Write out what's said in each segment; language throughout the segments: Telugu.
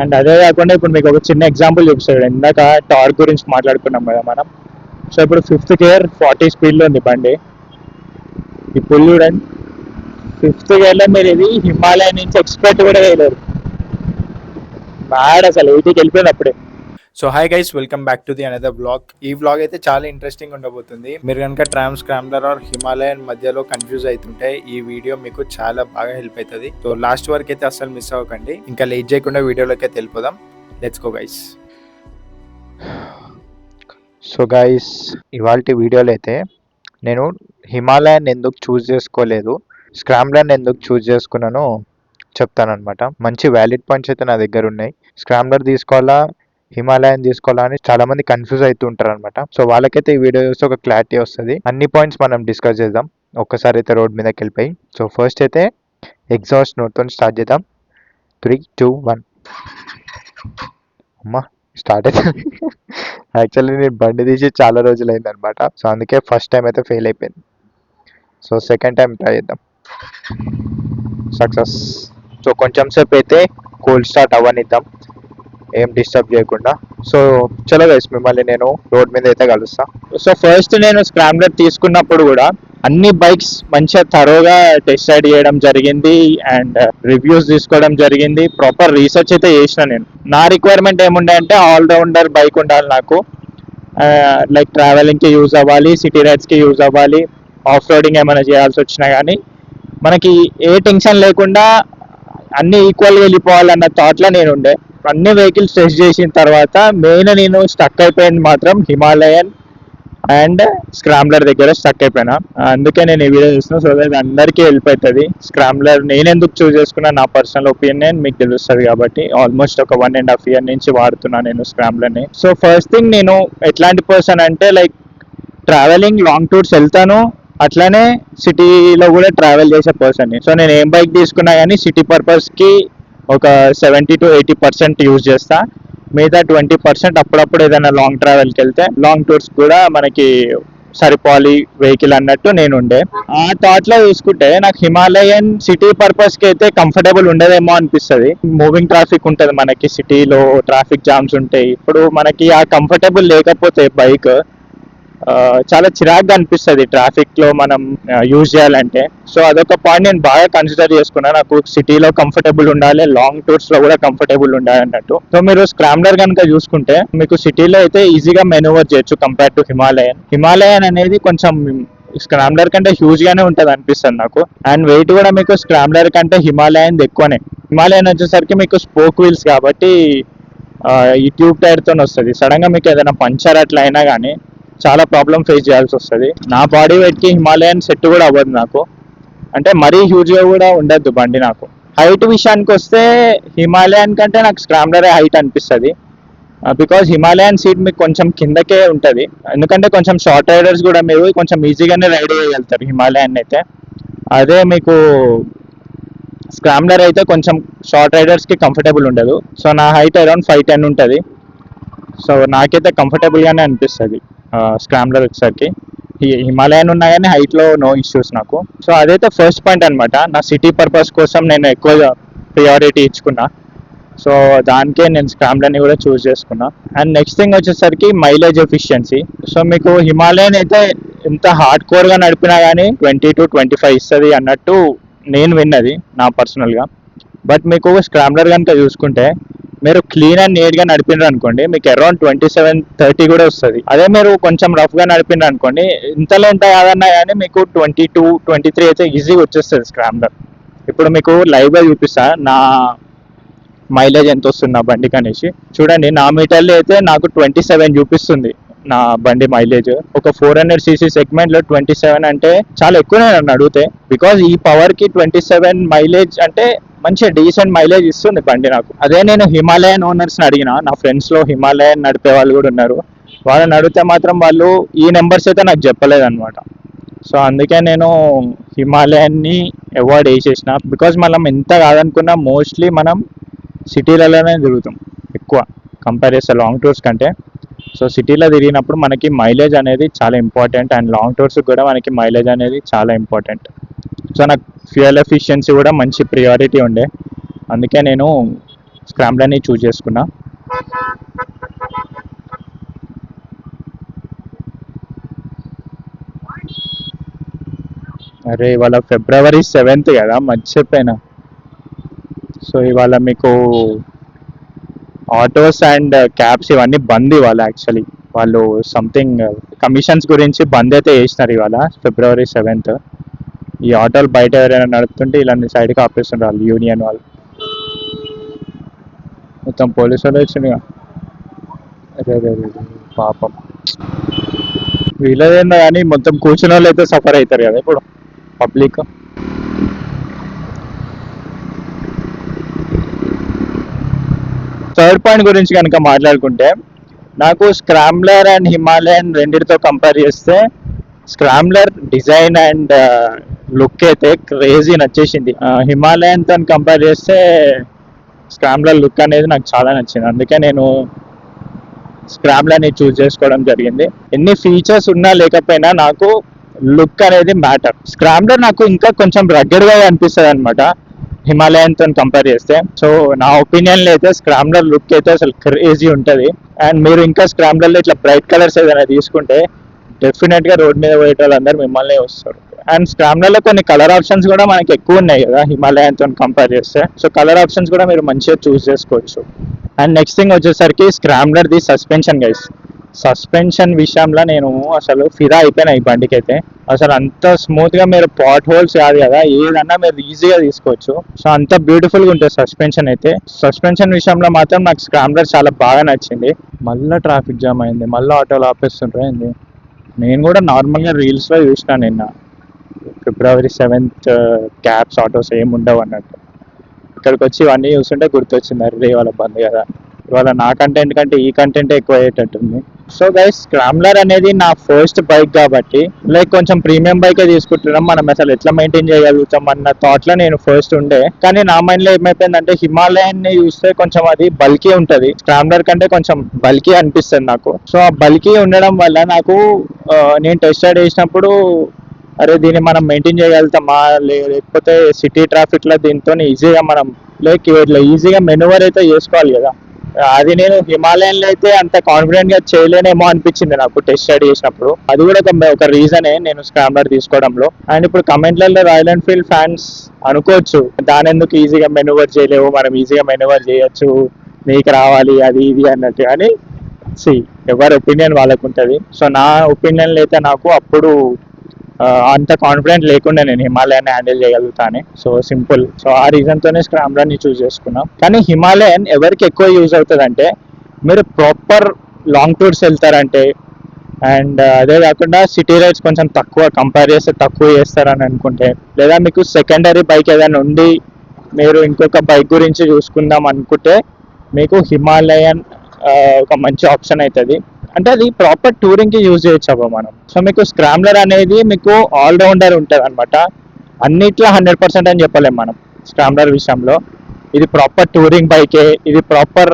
అండ్ అదే కాకుండా ఇప్పుడు మీకు ఒక చిన్న ఎగ్జాంపుల్ చూపిస్తాడు. ఇందాక టార్క్ గురించి మాట్లాడుకున్నాం కదా మనం. సో ఇప్పుడు 5th గేర్ 40 స్పీడ్లో ఉంది బండి. ఇప్పుడు చూడండి 5th గేర్లో మీరు ఇది హిమాలయ నుంచి ఎక్స్పెక్ట్ కూడా వేయలేరు. మ్యాడ్ అసలు 80కి వెళ్ళిపోయింది అప్పుడే. So hi guys, welcome back to the another blog. ఈ వ్లాగ్ అయితే చాలా ఇంట్రెస్టింగ్ ఉండబోతుంది. మీరు కనుక ట్రామ్ స్క్రామ్లర్ ఆర్ హిమాలయన్ మధ్యలో కన్ఫ్యూజ్ అవుతుంటే ఈ వీడియో మీకు చాలా బాగా హెల్ప్ అవుతుంది. సో లాస్ట్ వరకు అయితే అస్సలు మిస్ అవ్వకండి. ఇంకా లేట్ చేయకుండా వీడియోలోకి అయితే వెళ్ళిపోదాం. Let's go guys. So guys, ఇవాళ వీడియోలో అయితే నేను హిమాలయన్ ఎందుకు చూస్ చేసుకోలేదు, స్క్రామ్లర్ ఎందుకు చూస్ చేసుకున్నానో చెప్తానమాట. మంచి వ్యాలిడ్ పాయింట్స్ అయితే నా దగ్గర ఉన్నాయి. స్క్రామ్లర్ తీసుకోవాలా, హిమాలయన్ తీసుకోవాలా అని చాలా మంది కన్ఫ్యూజ్ అవుతూ ఉంటారు అనమాట. సో వాళ్ళకైతే ఈ వీడియో చూస్తే ఒక క్లారిటీ వస్తుంది. అన్ని పాయింట్స్ మనం డిస్కస్ చేద్దాం ఒక్కసారి అయితే రోడ్ మీదకి వెళ్ళిపోయి. సో ఫస్ట్ అయితే ఎగ్జాస్ట్ నోట్తో స్టార్ట్ చేద్దాం. 3, 2, 1. అమ్మా స్టార్ట్ అవుతుంది. యాక్చువల్లీ నేను బండి తీసి చాలా రోజులు అయింది అనమాట. సో అందుకే ఫస్ట్ టైం అయితే ఫెయిల్ అయిపోయింది. సో సెకండ్ టైం ట్రై చేద్దాం. సక్సెస్. సో కొంచెం సేపు అయితే కోల్డ్ స్టార్ట్ అవ్వనిద్దాం, ఏం డిస్టర్బ్ చేయకుండా. సో చలో గైస్, మిమ్మల్ని నేను రోడ్ మీద అయితే కలుస్తా. సో ఫస్ట్ నేను స్క్రామ్లర్ తీసుకున్నప్పుడు కూడా అన్ని బైక్స్ మంచిగా థరోగా టెస్ట్ రైడ్ చేయడం జరిగింది అండ్ రివ్యూస్ తీసుకోవడం జరిగింది. ప్రాపర్ రీసెర్చ్ అయితే చేసిన నేను. నా రిక్వైర్మెంట్ ఏముండే అంటే ఆల్రౌండర్ బైక్ ఉండాలి నాకు. లైక్ ట్రావెలింగ్కి యూజ్ అవ్వాలి, సిటీ రైడ్స్కి యూజ్ అవ్వాలి, ఆఫ్ రోడింగ్ ఏమైనా చేయాల్సి వచ్చినా కానీ మనకి ఏ టెన్షన్ లేకుండా అన్ని ఈక్వల్గా వెళ్ళిపోవాలన్న థాట్లో నేను ఉండే. అన్ని వెహికల్స్ టెస్ట్ చేసిన తర్వాత మెయిన్ నేను స్టక్ అయిపోయింది మాత్రం హిమాలయన్ అండ్ స్క్రామ్లర్ దగ్గర స్టక్ అయిపోయినా. అందుకే నేను ఈ వీడియో చూస్తున్నా. సో దట్ అందరికీ హెల్ప్ అవుతుంది. స్క్రామ్లర్ నేను ఎందుకు చూస్ చేసుకున్నా, నా పర్సనల్ ఒపీనియన్ మీకు తెలుస్తుంది కాబట్టి. ఆల్మోస్ట్ ఒక 1.5 year నుంచి వాడుతున్నా నేను స్క్రామ్లర్ని. సో ఫస్ట్ థింగ్, నేను ఎట్లాంటి పర్సన్ అంటే లైక్ ట్రావెలింగ్ లాంగ్ టూర్స్ వెళ్తాను, అట్లానే సిటీలో కూడా ట్రావెల్ చేసే పర్సన్ని. సో నేను ఏం బైక్ తీసుకున్నా కానీ సిటీ పర్పస్కి ఒక 70 to 80% యూజ్ చేస్తా. మిగతా 20% అప్పుడప్పుడు ఏదైనా లాంగ్ ట్రావెల్కి వెళ్తే, లాంగ్ టూర్స్ కూడా మనకి సరిపోవాలి వెహికల్ అన్నట్టు నేను ఉండే. ఆ థాట్లో చూసుకుంటే నాకు హిమాలయన్ సిటీ పర్పస్కి అయితే కంఫర్టబుల్ ఉండదేమో అనిపిస్తుంది. మూవింగ్ ట్రాఫిక్ ఉంటుంది మనకి, సిటీలో ట్రాఫిక్ జామ్స్ ఉంటాయి. ఇప్పుడు మనకి ఆ కంఫర్టబుల్ లేకపోతే బైక్ చాలా చిరాగ్గా అనిపిస్తుంది ట్రాఫిక్లో మనం యూజ్ చేయాలంటే. సో అదొక పాయింట్ నేను బాగా కన్సిడర్ చేసుకున్నాను. నాకు సిటీలో కంఫర్టబుల్ ఉండాలి, లాంగ్ టూర్స్లో కూడా కంఫర్టబుల్ ఉండాలి అన్నట్టు. సో మీరు స్క్రామ్లర్ కనుక చూసుకుంటే మీకు సిటీలో అయితే ఈజీగా మెనూవర్ చేయొచ్చు కంపేర్ టు హిమాలయన్. హిమాలయన్ అనేది కొంచెం స్క్రామ్లర్ కంటే హ్యూజ్గానే ఉంటుంది అనిపిస్తుంది నాకు. అండ్ వెయిట్ కూడా మీకు స్క్రామ్లర్ కంటే హిమాలయన్ ఎక్కువనే. హిమాలయన్ వచ్చేసరికి మీకు స్పోక్ వీల్స్ కాబట్టి ఈ ట్యూబ్ టైర్తో వస్తుంది. సడన్గా మీకు ఏదైనా పంచర్ అట్లా అయినా కానీ చాలా ప్రాబ్లం ఫేస్ చేయాల్సి వస్తుంది. నా బాడీ వెయిట్కి హిమాలయన్ సెట్ కూడా అవ్వదు నాకు. అంటే మరీ హ్యూజ్గా కూడా ఉండద్దు బండి నాకు. హైట్ విషయానికి వస్తే హిమాలయన్ కంటే నాకు స్క్రామ్లరే హైట్ అనిపిస్తుంది. బికాజ్ హిమాలయన్ సీట్ మీకు కొంచెం కిందకే ఉంటుంది. ఎందుకంటే కొంచెం షార్ట్ రైడర్స్ కూడా మీరు కొంచెం ఈజీగానే రైడ్ చేయగలుగుతారు హిమాలయన్ అయితే. అదే మీకు స్క్రామ్లర్ అయితే కొంచెం షార్ట్ రైడర్స్కి కంఫర్టబుల్ ఉండదు. సో నా హైట్ అరౌండ్ 5'10" ఉంటుంది. సో నాకైతే కంఫర్టబుల్గానే అనిపిస్తుంది స్క్రామ్లర్ వచ్చేసరికి. హిమాలయన్ ఉన్నా కానీ హైట్లో నో ఇష్యూస్ నాకు. సో అదైతే ఫస్ట్ పాయింట్ అనమాట. నా సిటీ పర్పస్ కోసం నేను ఎక్కువ ప్రియారిటీ ఇచ్చుకున్నా. సో దానికే నేను స్క్రామ్లర్ని కూడా చూస్ చేసుకున్నా. అండ్ నెక్స్ట్ థింగ్ వచ్చేసరికి మైలేజ్ ఎఫిషియన్సీ. సో మీకు హిమాలయన్ అయితే ఎంత హార్డ్ కోర్గా నడిపినా కానీ 20 to 25 ఇస్తుంది అన్నట్టు నేను విన్నది నా పర్సనల్గా. బట్ మీకు స్క్రామ్లర్ కనుక చూసుకుంటే మీరు క్లీన్ అండ్ నీట్గా నడిపినారు అనుకోండి, మీకు అరౌండ్ 27-30 కూడా వస్తుంది. అదే మీరు కొంచెం రఫ్గా నడిపినారు అనుకోండి, ఇంతలో ఎంత కాదన్నా కానీ మీకు 22-23 అయితే ఈజీగా వచ్చేస్తుంది స్క్రామ్లర్. ఇప్పుడు మీకు లైవ్గా చూపిస్తా నా మైలేజ్ ఎంత వస్తుంది నా బండికి అనేసి. చూడండి, నా మీటర్లో అయితే నాకు 27 చూపిస్తుంది నా బండి మైలేజ్. ఒక 400cc సెగ్మెంట్లో 27 అంటే చాలా ఎక్కువనే నన్ను అడిగితే. బికాజ్ ఈ పవర్కి 27 మైలేజ్ అంటే మంచిగా డీసెంట్ మైలేజ్ ఇస్తుంది బండి నాకు. అదే నేను హిమాలయన్ ఓనర్స్ని అడిగిన, నా ఫ్రెండ్స్లో హిమాలయన్ నడిపే వాళ్ళు కూడా ఉన్నారు. వాళ్ళని అడిగితే మాత్రం వాళ్ళు ఈ నెంబర్స్ అయితే నాకు చెప్పలేదు అనమాట. సో అందుకే నేను హిమాలయన్ని అవాయిడ్ చేసేసిన. బికాజ్ మనం ఎంత కాదనుకున్నా మోస్ట్లీ మనం సిటీలలోనే తిరుగుతాం ఎక్కువ కంపేర్ చేస్తే లాంగ్ టూర్స్ కంటే. సో సిటీలో తిరిగినప్పుడు మనకి మైలేజ్ అనేది చాలా ఇంపార్టెంట్. అండ్ లాంగ్ టూర్స్ కూడా మనకి మైలేజ్ అనేది చాలా ఇంపార్టెంట్. సో నాకు ఫ్యూయల్ ఎఫిషియన్సీ కూడా మంచి ప్రియారిటీ ఉండే. అందుకే నేను స్క్రాంబ్లర్ని చూస్ చేసుకున్నా. అరే ఇవాళ February 7th కదా, మర్చిపోయినా. సో ఇవాళ మీకు ఆటోస్ అండ్ క్యాబ్స్ ఇవన్నీ బంద్ ఇవాళ. యాక్చువల్లీ వాళ్ళు సంథింగ్ కమిషన్స్ గురించి బంద్ అయితే చేసినారు ఇవాళ February 7th. ఈ ఆటోలు బయట ఎవరైనా నడుపుతుంటే ఇలా సైడ్కి ఆపేస్తుంటారు వాళ్ళు, యూనియన్ వాళ్ళు. మొత్తం పోలీసు వాళ్ళు వచ్చిందిగా. అదే అదే అదే పాపం. వీళ్ళదేందో కానీ మొత్తం కూర్చున్న వాళ్ళు అయితే సఫర్ అవుతారు కదా ఇప్పుడు పబ్లిక్. థర్డ్ పాయింట్ గురించి కనుక మాట్లాడుకుంటే, నాకు స్క్రాంబ్లర్ అండ్ హిమాలయన్ రెండింటితో కంపేర్ చేస్తే స్క్రాంబ్లర్ డిజైన్ అండ్ లుక్ అయితే క్రేజీ నచ్చేసింది. హిమాలయన్తో కంపేర్ చేస్తే స్క్రాంబ్లర్ లుక్ అనేది నాకు చాలా నచ్చింది. అందుకే నేను స్క్రాంబ్లర్ని చూస్ చేసుకోవడం జరిగింది. ఎన్ని ఫీచర్స్ ఉన్నా లేకపోయినా నాకు లుక్ అనేది మ్యాటర్. స్క్రాంబ్లర్ నాకు ఇంకా కొంచెం రగ్గడ్గా అనిపిస్తుంది అనమాట హిమాలయన్తో కంపేర్ చేస్తే. సో నా ఒపీనియన్లో అయితే స్క్రాంబ్లర్ లుక్ అయితే అసలు క్రేజీ ఉంటుంది. అండ్ మీరు ఇంకా స్క్రాంబ్లర్లో ఇట్లా బ్రైట్ కలర్స్ ఏదైనా తీసుకుంటే డెఫినెట్గా రోడ్ మీద పోయే వాళ్ళందరూ మిమ్మల్ని వస్తారు. అండ్ స్క్రాంబ్లర్లో కొన్ని కలర్ ఆప్షన్స్ కూడా మనకి ఎక్కువ ఉన్నాయి కదా హిమాలయన్తో కంపేర్ చేస్తే. సో కలర్ ఆప్షన్స్ కూడా మీరు మంచిగా చూస్ చేసుకోవచ్చు. అండ్ నెక్స్ట్ థింగ్ వచ్చేసరికి స్క్రాంబ్లర్ది సస్పెన్షన్ గైస్. సస్పెన్షన్ విషయంలో నేను అసలు ఫిదా అయిపోయినా ఈ బండికి అయితే. అసలు అంత స్మూత్గా మీరు పాట్ హోల్స్ కాదు కదా, ఏదన్నా మీరు ఈజీగా తీసుకోవచ్చు. సో అంత బ్యూటిఫుల్గా ఉంటుంది సస్పెన్షన్ అయితే. సస్పెన్షన్ విషయంలో మాత్రం నాకు స్క్రాంబ్లర్ చాలా బాగా నచ్చింది. మళ్ళీ ట్రాఫిక్ జామ్ అయింది, మళ్ళీ ఆటోలు ఆపేస్తుంటారు ఏంది. నేను కూడా నార్మల్గా రీల్స్లో చూసినా నిన్న February 7th క్యాబ్స్ ఆటోస్ ఏమి ఉండవు అన్నట్టు. ఇక్కడికి వచ్చి ఇవన్నీ చూస్తుంటే గుర్తొచ్చింది, అరే ఇవాళ బంద్ కదా. ఇవాళ నా కంటెంట్ కంటే ఈ కంటెంట్ ఎక్కువ అయ్యేటట్టుంది. సో గైస్ స్క్రాంబ్లర్ అనేది నా ఫస్ట్ బైక్ కాబట్టి లైక్ కొంచెం ప్రీమియం బైకే తీసుకుంటున్నాం, మనం అసలు ఎట్లా మెయింటైన్ చేయగలుగుతాం అన్న థాట్లో నేను ఫస్ట్ ఉండే. కానీ నా మైండ్లో ఏమైపోయిందంటే హిమాలయన్ ని చూస్తే కొంచెం అది బల్కీ ఉంటుంది, స్క్రాంబ్లర్ కంటే కొంచెం బల్కీ అనిపిస్తుంది నాకు. సో ఆ బల్కీ ఉండడం వల్ల నాకు నేను టెస్ట్ రైడ్ చేసినప్పుడు అరే దీన్ని మనం మెయింటైన్ చేయగలుగుతామా, లేకపోతే సిటీ ట్రాఫిక్లో దీంతో ఈజీగా మనం లైక్ ఇట్లా ఈజీగా మెనూవర్ అయితే చేసుకోవాలి కదా. అది నేను హిమాలయన్లో అయితే అంత కాన్ఫిడెంట్గా చేయలేనేమో అనిపించింది నాకు టెస్ట్ రైడ్ చేసినప్పుడు. అది కూడా ఒక రీజనే నేను స్క్రాంబ్లర్ తీసుకోవడంలో. అండ్ ఇప్పుడు కమెంట్లలో రాయల్ ఎన్ఫీల్డ్ ఫ్యాన్స్ అనుకోవచ్చు దాని ఎందుకు ఈజీగా మెనూవర్ చేయలేవు, మనం ఈజీగా మెనూవర్ చేయొచ్చు, నీకు రావాలి అది ఇది అన్నట్టు. కానీ ఎవరి ఒపీనియన్ వాళ్ళకు ఉంటుంది. సో నా ఒపీనియన్లో అయితే నాకు అప్పుడు అంత కాన్ఫిడెంట్ లేకుండా నేను హిమాలయన్ హ్యాండిల్ చేయగలుగుతాను. So simple. సో ఆ రీజన్తోనే స్క్రాంబ్లర్ని చూస్ చేసుకున్నాం. కానీ హిమాలయన్ ఎవరికి ఎక్కువ యూజ్ అవుతుంది అంటే మీరు ప్రాపర్ లాంగ్ టూర్స్ వెళ్తారంటే, అండ్ అదే కాకుండా సిటీ రైడ్స్ కొంచెం తక్కువ కంపేర్ చేస్తే తక్కువ చేస్తారని అనుకుంటే, లేదా మీకు సెకండరీ బైక్ ఏదైనా ఉండి మీరు ఇంకొక బైక్ గురించి చూసుకుందాం అనుకుంటే మీకు హిమాలయన్ ఒక మంచి ఆప్షన్ అవుతుంది. అంటే అది ప్రాపర్ టూరింగ్కి యూజ్ చేయొచ్చు అవ్వ మనం. సో మీకు స్క్రాంబ్లర్ అనేది మీకు ఆల్రౌండర్ ఉంటుంది అనమాట. అన్నిట్లో 100% అని చెప్పలేము మనం స్క్రాంబ్లర్ విషయంలో. ఇది ప్రాపర్ టూరింగ్ బైకే, ఇది ప్రాపర్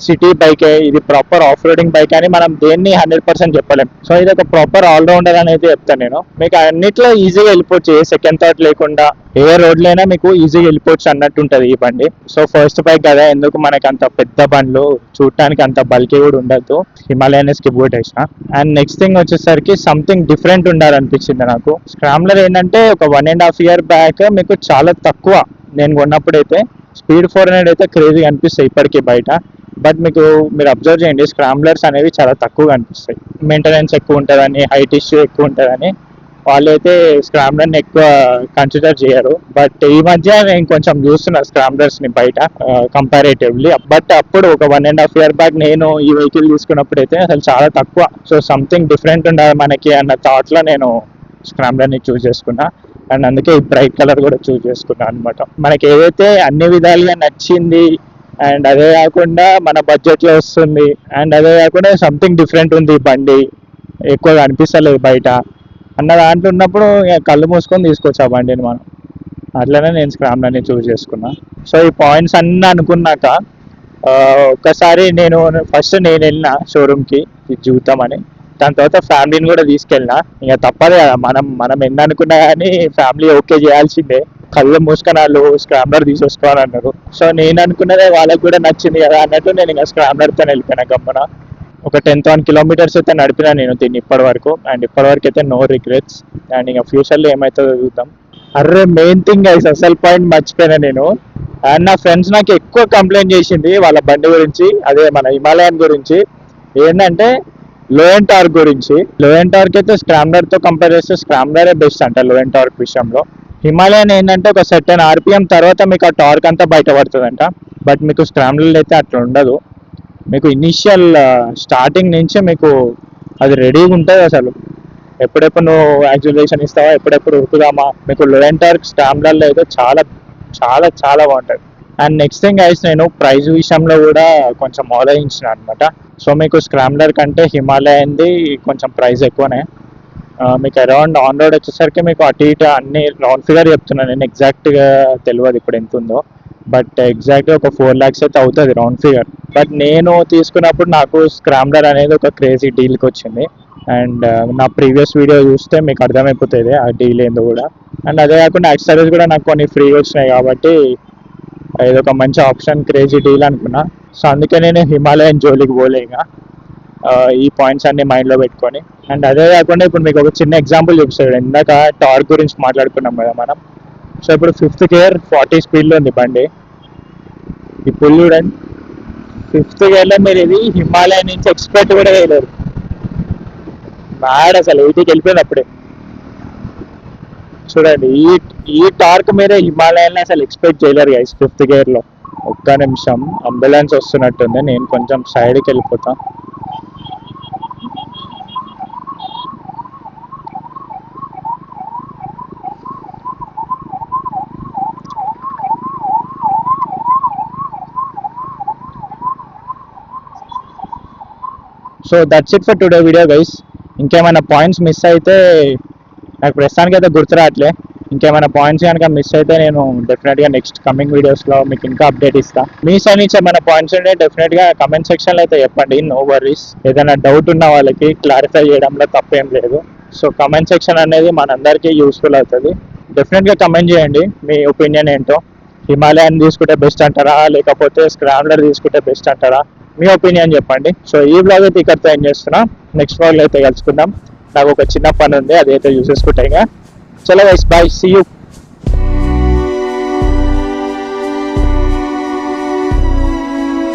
సిటీ బైకే, ఇది ప్రాపర్ ఆఫ్ రోడింగ్ బైక్ అని మనం దేన్ని 100% చెప్పలేము. సో ఇది ఒక ప్రాపర్ ఆల్రౌండర్ అనేది చెప్తాను నేను. మీకు అన్నిట్లో ఈజీగా వెళ్ళిపోవచ్చు, ఏ సెకండ్ థాట్ లేకుండా ఏ రోడ్లైనా మీకు ఈజీగా వెళ్ళిపోవచ్చు అన్నట్టు ఉంటుంది ఈ బండి. సో ఫస్ట్ బైక్ కదా, ఎందుకు మనకి అంత పెద్ద బండ్లు చూడటానికి అంత బల్కీ కూడా ఉండదు, హిమాలయన్ స్కిప్ కొట్టేసిన. అండ్ నెక్స్ట్ థింగ్ వచ్చేసరికి సంథింగ్ డిఫరెంట్ ఉండాలనిపించింది నాకు. స్క్రాంబ్లర్ ఏంటంటే ఒక 1.5 year బ్యాక్ మీకు చాలా తక్కువ నేను కొన్నప్పుడైతే స్పీడ్ 400 అయితే క్రేజీగా అనిపిస్తాయి ఇప్పటికీ బయట. బట్ మీరు అబ్జర్వ్ చేయండి స్క్రాంబ్లర్స్ అనేవి చాలా తక్కువగా అనిపిస్తాయి. మెయింటెనెన్స్ ఎక్కువ ఉంటుందని, హైట్ ఇష్యూ ఎక్కువ ఉంటుందని వాళ్ళు అయితే స్క్రాంబ్లర్ని ఎక్కువ కన్సిడర్ చేయరు. బట్ ఈ మధ్య నేను కొంచెం చూస్తున్నా స్క్రాంబ్లర్స్ని బయట కంపారేటివ్లీ. బట్ అప్పుడు ఒక 1.5 year బ్యాక్ నేను ఈ వెహికల్ తీసుకున్నప్పుడు అయితే అసలు చాలా తక్కువ. సో సంథింగ్ డిఫరెంట్ ఉండాలి మనకి అన్న థాట్లో నేను స్క్రాంబ్లర్ని చూస్ చేసుకున్నా. అండ్ అందుకే ఈ బ్రైట్ కలర్ కూడా చూస్ చేసుకున్నాను అనమాట. మనకి ఏదైతే అన్ని విధాలుగా నచ్చింది, అండ్ అదే కాకుండా మన బడ్జెట్లో వస్తుంది, అండ్ అదే కాకుండా సంథింగ్ డిఫరెంట్ ఉంది ఈ బండి, ఎక్కువగా అనిపిస్తలేదు బయట అన్న దాంట్లో ఉన్నప్పుడు కళ్ళు మూసుకొని తీసుకోవచ్చు ఆ బండిని మనం. అట్లనే నేను స్క్రాంబ్లర్ని చూస్ చేసుకున్నా. సో ఈ పాయింట్స్ అన్నీ అనుకున్నాక ఒక్కసారి ఫస్ట్ నేను వెళ్ళిన షోరూమ్కి ఇది చూద్దామని. దాని తర్వాత ఫ్యామిలీని కూడా తీసుకెళ్ళినా. ఇంకా తప్పదు కదా, మనం ఎన్ని అనుకున్నా కానీ ఫ్యామిలీ ఓకే చేయాల్సిందే. కళ్ళు మూసుకొని వాళ్ళు స్క్రాంబ్లర్ తీసేసుకోవాలని అన్నారు. సో నేను అనుకున్నదే వాళ్ళకి కూడా నచ్చింది కదా అన్నట్టు నేను ఇంకా స్క్రాంబ్లర్తో వెళ్ళిపోయినా గమ్మున. ఒక 10,000 కిలోమీటర్స్ అయితే నడిపినా నేను దీన్ని ఇప్పటి వరకు, అండ్ ఇప్పటి వరకు అయితే నో రిగ్రెట్స్. అండ్ ఇంకా ఫ్యూచర్లో ఏమవుతుందో చూద్దాం. అర్రే మెయిన్ థింగ్ గైస్, అసలు పాయింట్ మర్చిపోయినా నేను. అండ్ నా ఫ్రెండ్స్ నాకు ఎక్కువ కంప్లైంట్ చేసింది వాళ్ళ బండి గురించి, అదే మన హిమాలయన్ గురించి. ఏంటంటే లో అండ్ టార్క్ గురించి. లో అండ్ టార్క్ అయితే స్క్రాంబ్లర్తో కంపేర్ చేస్తే స్క్రాంబ్లరే బెస్ట్ అంట లో అండ్ టార్క్ విషయంలో. హిమాలయన్ ఏంటంటే ఒక సెర్టన్ ఆర్పిఎం తర్వాత మీకు ఆ టార్క్ అంతా బయటపడుతుందంట. బట్ మీకు స్క్రాంబ్లర్ అయితే అట్లా ఉండదు. మీకు ఇనిషియల్ స్టార్టింగ్ నుంచి మీకు అది రెడీగా ఉంటుంది అసలు. ఎప్పుడెప్పుడు నువ్వు యాక్సిలరేషన్ ఇస్తావా, ఎప్పుడెప్పుడు ఉరుకుదామా. మీకు లో అండ్ టార్క్ స్క్రాంబ్లర్లో అయితే చాలా చాలా చాలా బాగుంటుంది. అండ్ నెక్స్ట్ థింగ్ అయితే నేను ప్రైస్ విషయంలో కూడా కొంచెం ఆలోచించిన అనమాట. సో మీకు స్క్రాంబ్లర్ కంటే హిమాలయన్ది కొంచెం ప్రైస్ ఎక్కువనే. మీకు అరౌండ్ ఆన్ రోడ్ వచ్చేసరికి మీకు అటు ఇటు అన్ని రౌండ్ ఫిగర్ చెప్తున్నాను నేను, ఎగ్జాక్ట్గా తెలియదు ఇప్పుడు ఎంత ఉందో. బట్ ఎగ్జాక్ట్గా ఒక 4 lakhs అయితే అవుతుంది రౌండ్ ఫిగర్. బట్ నేను తీసుకున్నప్పుడు నాకు స్క్రాంబ్లర్ అనేది ఒక క్రేజీ డీల్కి వచ్చింది. అండ్ నా ప్రీవియస్ వీడియో చూస్తే మీకు అర్థమైపోతుంది ఆ డీల్ ఏందో కూడా. అండ్ అదే కాకుండా యాక్సెసరీస్ కూడా నాకు కొన్ని ఫ్రీ వచ్చినాయి కాబట్టి ఇది ఒక మంచి ఆప్షన్, క్రేజీ డీల్ అనుకున్నా. సో అందుకే నేను హిమాలయన్ జోలికి పోలే ఇంకా, ఈ పాయింట్స్ అన్ని మైండ్లో పెట్టుకొని. అండ్ అదే కాకుండా ఇప్పుడు మీకు ఒక చిన్న ఎగ్జాంపుల్ చూపిస్తాడు. ఇందాక టార్క్ గురించి మాట్లాడుకున్నాం కదా మనం. సో ఇప్పుడు 5th గేర్ 40 స్పీడ్లో ఉంది బండి. ఇప్పుడు చూడండి 5th గేర్లో మీరు ఇది హిమాలయన్ నుంచి ఎక్స్పెక్ట్ కూడా వేయలేరు. మ్యాడ్ అసలు 80కి వెళ్ళిపోయింది అప్పుడే. చూడండి ఈ టార్క్ మీరే హిమాలయన్ అసలు ఎక్స్పెక్ట్ చేయలేరు గైస్ 5th గేర్లో. ఒక్క నిమిషం, అంబులెన్స్ వస్తున్నట్టుంది, నేను కొంచెం సైడ్కి వెళ్ళిపోతా. So that's it for today video guys. ఇంకేమైనా పాయింట్స్ మిస్ అయితే నాకు ప్రస్తుతానికి అయితే గుర్తు రావట్లే. ఇంకేమైనా పాయింట్స్ కనుక మిస్ అయితే నేను డెఫినెట్గా నెక్స్ట్ కమింగ్ వీడియోస్లో మీకు ఇంకా అప్డేట్ ఇస్తాను. మీ సైడ్ నుంచి ఏమైనా పాయింట్స్ ఉంటే డెఫినెట్గా కమెంట్ సెక్షన్లో అయితే చెప్పండి, నో వర్రీస్. ఏదైనా డౌట్ ఉన్న వాళ్ళకి క్లారిఫై చేయడంలో తప్పేం లేదు. సో కమెంట్ సెక్షన్ అనేది మనందరికీ యూస్ఫుల్ అవుతుంది. డెఫినెట్గా కమెంట్ చేయండి మీ ఒపీనియన్ ఏంటో. హిమాలయన్ తీసుకుంటే బెస్ట్ అంటారా, లేకపోతే స్క్రాంబ్లర్ తీసుకుంటే బెస్ట్ అంటారా, మీ ఒపీనియన్ చెప్పండి. సో ఈ బ్లాగ్ అయితే ఇక్కడితో ఎండ్ చేస్తున్నా. నెక్స్ట్ బ్లాగ్లో అయితే కలుసుకుందాం. నాకు ఒక చిన్న పని ఉంది, అదైతే చూసేసుకుంటా. ఇంకా చలో గైస్, బాయ్, సీ యూ.